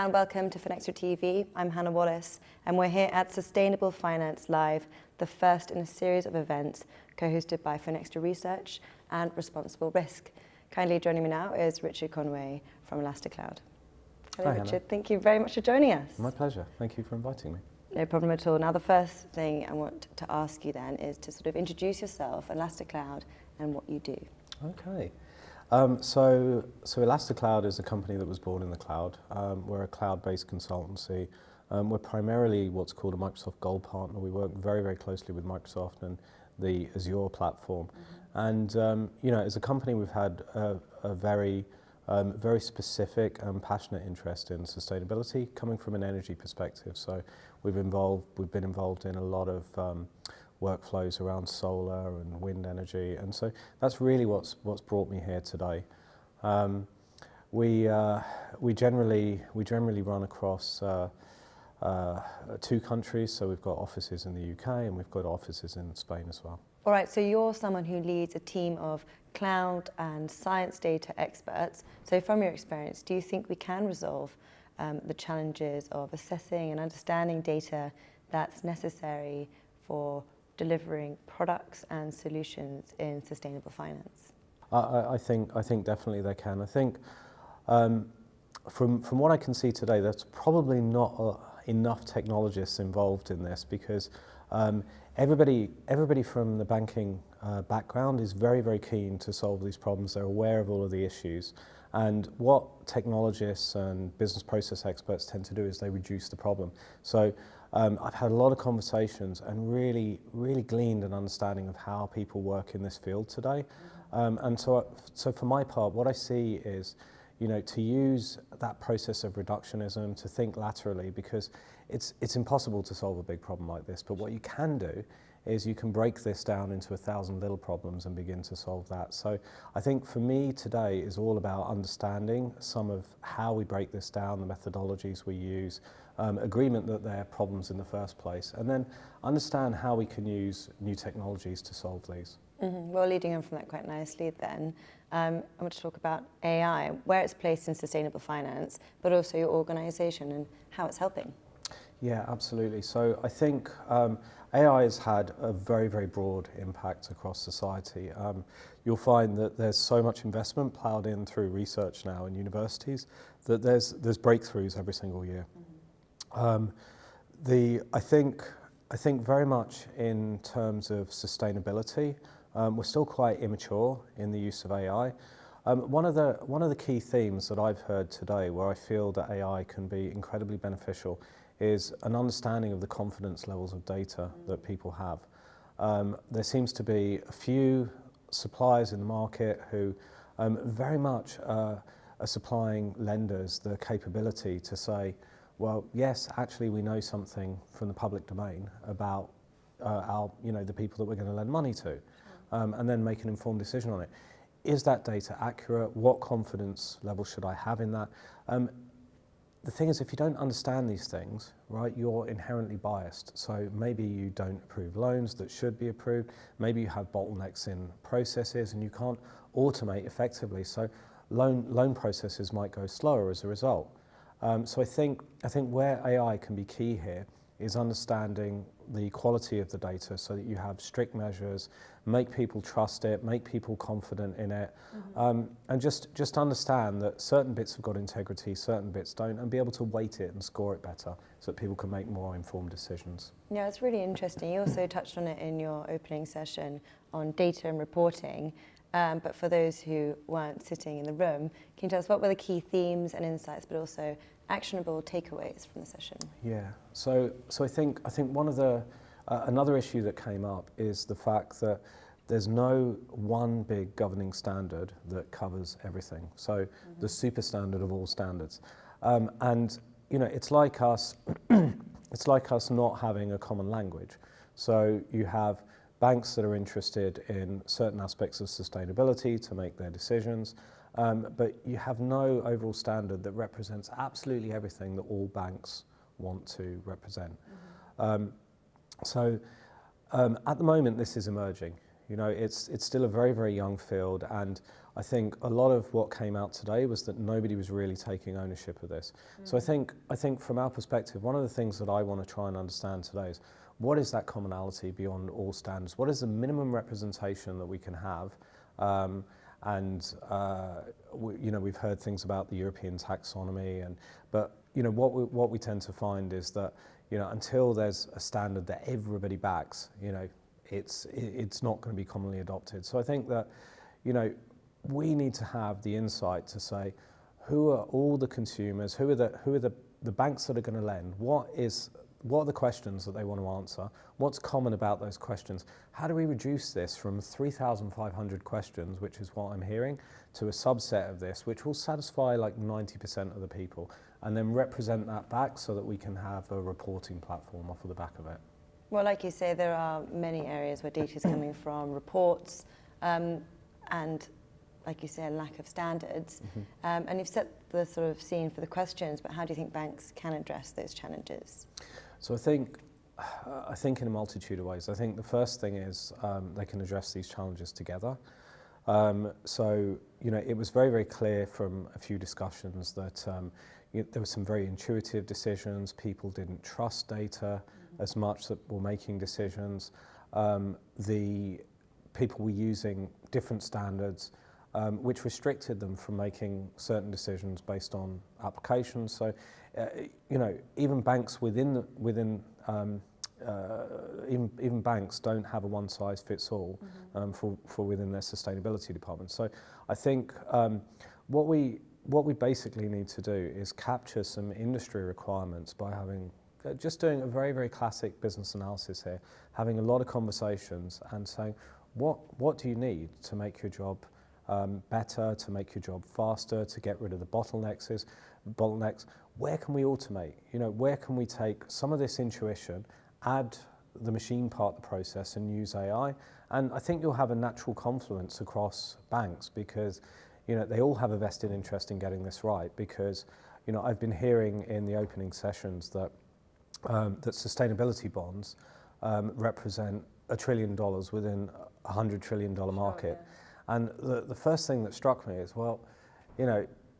and welcome to Finextra TV. I'm Hannah Wallace, and we're here at Sustainable Finance Live, the first in a series of events co-hosted by Finextra Research and Responsible Risk. Kindly joining me now is Richard Conway from Elastacloud. Hello, Hi, Richard. Hannah. Thank you very much for joining us. My pleasure. Thank you for inviting me. No problem at all. Now, the first thing I want to ask you then is to sort of introduce yourself, Elastacloud, and what you do. Okay. So Elastacloud is a company that was born in the cloud. We're a cloud-based consultancy. We're primarily what's called a Microsoft Gold partner. We work very, very closely with Microsoft and the Azure platform. And as a company, we've had a very specific and passionate interest in sustainability, coming from an energy perspective. So we've been involved in a lot of workflows around solar and wind energy, and so that's really what's brought me here today. We generally run across 2 countries, so we've got offices in the UK and we've got offices in Spain as well. All right, so you're someone who leads a team of cloud and science data experts. So from your experience, do you think we can resolve the challenges of assessing and understanding data that's necessary for delivering products and solutions in sustainable finance? I think definitely they can. I think from what I can see today, there's probably not enough technologists involved in this, because everybody from the banking background is very, very keen to solve these problems. They're aware of all of the issues. And what technologists and business process experts tend to do is they reduce the problem. So I've had a lot of conversations and really gleaned an understanding of how people work in this field today. And so for my part, what I see is, to use that process of reductionism, to think laterally, because it's impossible to solve a big problem like this. But what you can do is you can break this down into 1,000 little problems and begin to solve that. So I think for me today is all about understanding some of how we break this down, the methodologies we use, agreement that they're problems in the first place, and then understand how we can use new technologies to solve these. Well, leading on from that quite nicely then, I want to talk about AI, where it's placed in sustainable finance, but also your organisation and how it's helping. Yeah, absolutely. So I think AI has had a very, very broad impact across society. You'll find that there's so much investment ploughed in through research now in universities that there's breakthroughs every single year. I think very much in terms of sustainability, we're still quite immature in the use of AI. One of the key themes that I've heard today, where I feel that AI can be incredibly beneficial, is an understanding of the confidence levels of data that people have. There seems to be a few suppliers in the market who very much are supplying lenders the capability to say, well, yes, actually we know something from the public domain about the people that we're going to lend money to, and then make an informed decision on it. Is that data accurate? What confidence level should I have in that? The thing is, if you don't understand these things, right, you're inherently biased. So maybe you don't approve loans that should be approved. Maybe you have bottlenecks in processes and you can't automate effectively. So loan processes might go slower as a result. So I think where AI can be key here is understanding the quality of the data so that you have strict measures, make people trust it, make people confident in it, and just understand that certain bits have got integrity, certain bits don't, and be able to weight it and score it better so that people can make more informed decisions. Yeah, it's really interesting. You also touched on it in your opening session on data and reporting. But for those who weren't sitting in the room, can you tell us what were the key themes and insights, but also actionable takeaways from the session? Yeah, so I think one of the another issue that came up is the fact that there's no one big governing standard that covers everything. So the super standard of all standards, and it's like us not having a common language. So you have banks that are interested in certain aspects of sustainability to make their decisions, but you have no overall standard that represents absolutely everything that all banks want to represent. So at the moment, this is emerging. It's still a very, very young field, and I think a lot of what came out today was that nobody was really taking ownership of this. So I think from our perspective, one of the things that I want to try and understand today is what is that commonality beyond all standards? What is the minimum representation that we can have? We've heard things about the European taxonomy, but what we tend to find is that until there's a standard that everybody backs, it's not going to be commonly adopted. So I think that we need to have the insight to say, who are all the consumers, who are the banks that are going to lend, what are the questions that they want to answer, what's common about those questions, how do we reduce this from 3,500 questions, which is what I'm hearing, to a subset of this, which will satisfy like 90% of the people, and then represent that back so that we can have a reporting platform off of the back of it. Well, like you say, there are many areas where data is coming from, reports, and like you say, a lack of standards. And you've set the sort of scene for the questions, but how do you think banks can address those challenges? So I think in a multitude of ways. I think the first thing is they can address these challenges together. It was very, very clear from a few discussions that there were some very intuitive decisions. People didn't trust data as much that were making decisions. The people were using different standards, which restricted them from making certain decisions based on applications. So, even banks even banks don't have a one-size-fits-all for within their sustainability department. So, I think what we basically need to do is capture some industry requirements by just doing a very, very classic business analysis here, having a lot of conversations and saying, what do you need to make your job better, to make your job faster, to get rid of the bottlenecks? Where can we automate? Where can we take some of this intuition, add the machine part of the process and use AI? And I think you'll have a natural confluence across banks because, they all have a vested interest in getting this right because, I've been hearing in the opening sessions that sustainability bonds represent $1 trillion within a $100 trillion market. Yeah. And the first thing that struck me is,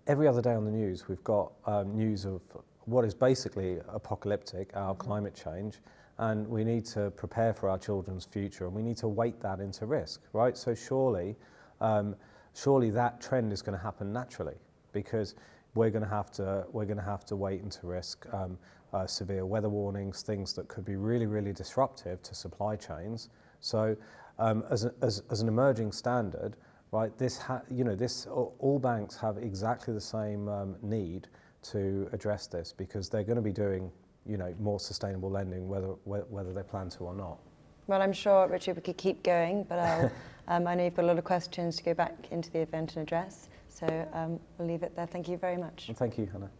every other day on the news, we've got news of what is basically apocalyptic, our climate change, and we need to prepare for our children's future, and we need to weight that into risk, right? So surely that trend is going to happen naturally because we're going to have to weight into risk severe weather warnings, things that could be really, really disruptive to supply chains. So as an emerging standard, right, all banks have exactly the same need to address this because they're going to be doing, more sustainable lending, whether they plan to or not. Well, I'm sure, Richard, we could keep going, but I know you've got a lot of questions to go back into the event and address, so we'll leave it there. Thank you very much. Well, thank you, Hannah.